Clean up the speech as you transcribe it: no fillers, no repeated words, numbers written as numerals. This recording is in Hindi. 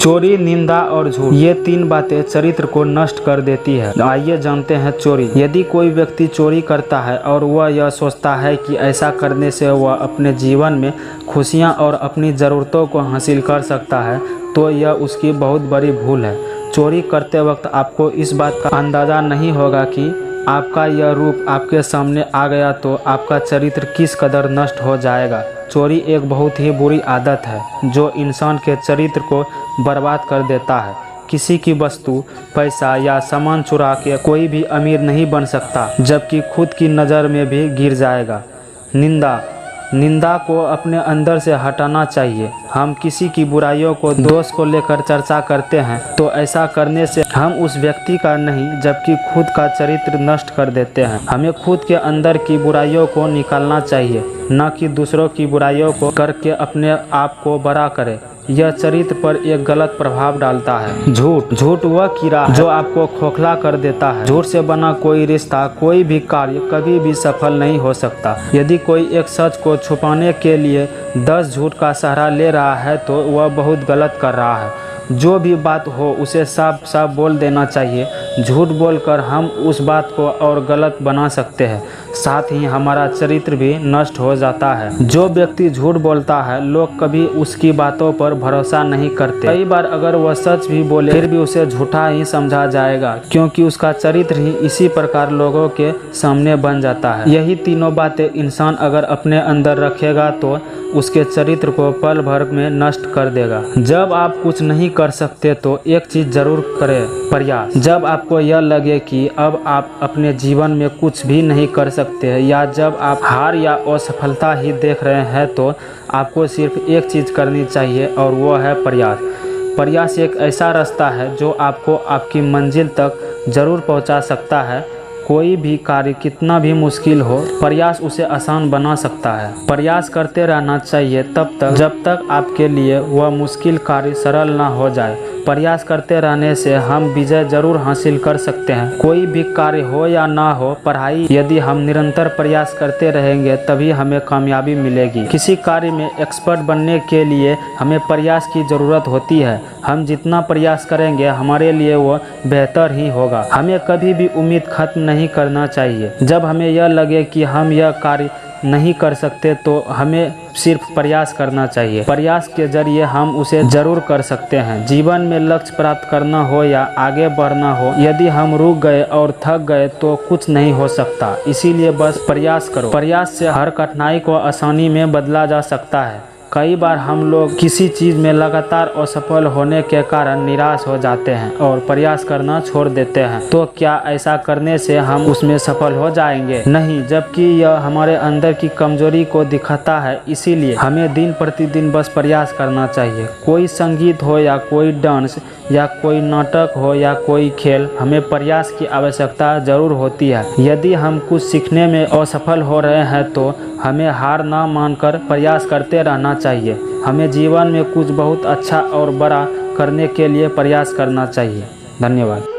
चोरी, निंदा और झूठ, ये तीन बातें चरित्र को नष्ट कर देती है। आइए जानते हैं चोरी। यदि कोई व्यक्ति चोरी करता है और वह यह सोचता है कि ऐसा करने से वह अपने जीवन में खुशियां और अपनी ज़रूरतों को हासिल कर सकता है, तो यह उसकी बहुत बड़ी भूल है। चोरी करते वक्त आपको इस बात का अंदाज़ा नहीं होगा कि आपका यह रूप आपके सामने आ गया तो आपका चरित्र किस कदर नष्ट हो जाएगा। चोरी एक बहुत ही बुरी आदत है जो इंसान के चरित्र को बर्बाद कर देता है। किसी की वस्तु, पैसा या सामान चुरा के कोई भी अमीर नहीं बन सकता, जबकि खुद की नज़र में भी गिर जाएगा। निंदा को अपने अंदर से हटाना चाहिए। हम किसी की बुराइयों को, दोष को लेकर चर्चा करते हैं तो ऐसा करने से हम उस व्यक्ति का नहीं जबकि खुद का चरित्र नष्ट कर देते हैं। हमें खुद के अंदर की बुराइयों को निकालना चाहिए, न कि दूसरों की बुराइयों को करके अपने आप को बड़ा करें। यह चरित्र पर एक गलत प्रभाव डालता है। झूठ वह कीड़ा जो आपको खोखला कर देता है। झूठ से बना कोई रिश्ता, कोई भी कार्य कभी भी सफल नहीं हो सकता। यदि कोई एक सच को छुपाने के लिए 10 झूठ का सहारा ले रहा है तो वह बहुत गलत कर रहा है। जो भी बात हो उसे साफ साफ बोल देना चाहिए। झूठ बोलकर हम उस बात को और गलत बना सकते हैं, साथ ही हमारा चरित्र भी नष्ट हो जाता है। जो व्यक्ति झूठ बोलता है, लोग कभी उसकी बातों पर भरोसा नहीं करते। कई बार अगर वह सच भी बोले फिर भी उसे झूठा ही समझा जाएगा, क्योंकि उसका चरित्र ही इसी प्रकार लोगों के सामने बन जाता है। यही तीनों बातें इंसान अगर अपने अंदर रखेगा तो उसके चरित्र को पल भर में नष्ट कर देगा। जब आप कुछ नहीं कर सकते तो एक चीज जरूर करें, प्रयास। जब आपको यह लगे कि अब आप अपने जीवन में कुछ भी नहीं कर सकते हैं या जब आप हार या असफलता ही देख रहे हैं तो आपको सिर्फ एक चीज करनी चाहिए और वो है प्रयास। प्रयास एक ऐसा रास्ता है जो आपको आपकी मंजिल तक जरूर पहुंचा सकता है। कोई भी कार्य कितना भी मुश्किल हो, प्रयास उसे आसान बना सकता है। प्रयास करते रहना चाहिए तब तक जब तक आपके लिए वह मुश्किल कार्य सरल ना हो जाए। प्रयास करते रहने से हम विजय जरूर हासिल कर सकते हैं। कोई भी कार्य हो या ना हो, पढ़ाई यदि हम निरंतर प्रयास करते रहेंगे तभी हमें कामयाबी मिलेगी। किसी कार्य में एक्सपर्ट बनने के लिए हमें प्रयास की ज़रूरत होती है। हम जितना प्रयास करेंगे हमारे लिए वो बेहतर ही होगा। हमें कभी भी उम्मीद खत्म नहीं करना चाहिए। जब हमें यह लगे कि हम यह कार्य नहीं कर सकते तो हमें सिर्फ प्रयास करना चाहिए। प्रयास के जरिए हम उसे जरूर कर सकते हैं। जीवन में लक्ष्य प्राप्त करना हो या आगे बढ़ना हो, यदि हम रुक गए और थक गए तो कुछ नहीं हो सकता। इसीलिए बस प्रयास करो। प्रयास से हर कठिनाई को आसानी में बदला जा सकता है। कई बार हम लोग किसी चीज़ में लगातार असफल होने के कारण निराश हो जाते हैं और प्रयास करना छोड़ देते हैं। तो क्या ऐसा करने से हम उसमें सफल हो जाएंगे? नहीं, जबकि यह हमारे अंदर की कमजोरी को दिखाता है। इसीलिए हमें दिन प्रतिदिन बस प्रयास करना चाहिए। कोई संगीत हो या कोई डांस या कोई नाटक हो या कोई खेल, हमें प्रयास की आवश्यकता जरूर होती है। यदि हम कुछ सीखने में असफल हो रहे हैं तो हमें हार ना मानकर प्रयास करते रहना चाहिए। हमें जीवन में कुछ बहुत अच्छा और बड़ा करने के लिए प्रयास करना चाहिए। धन्यवाद।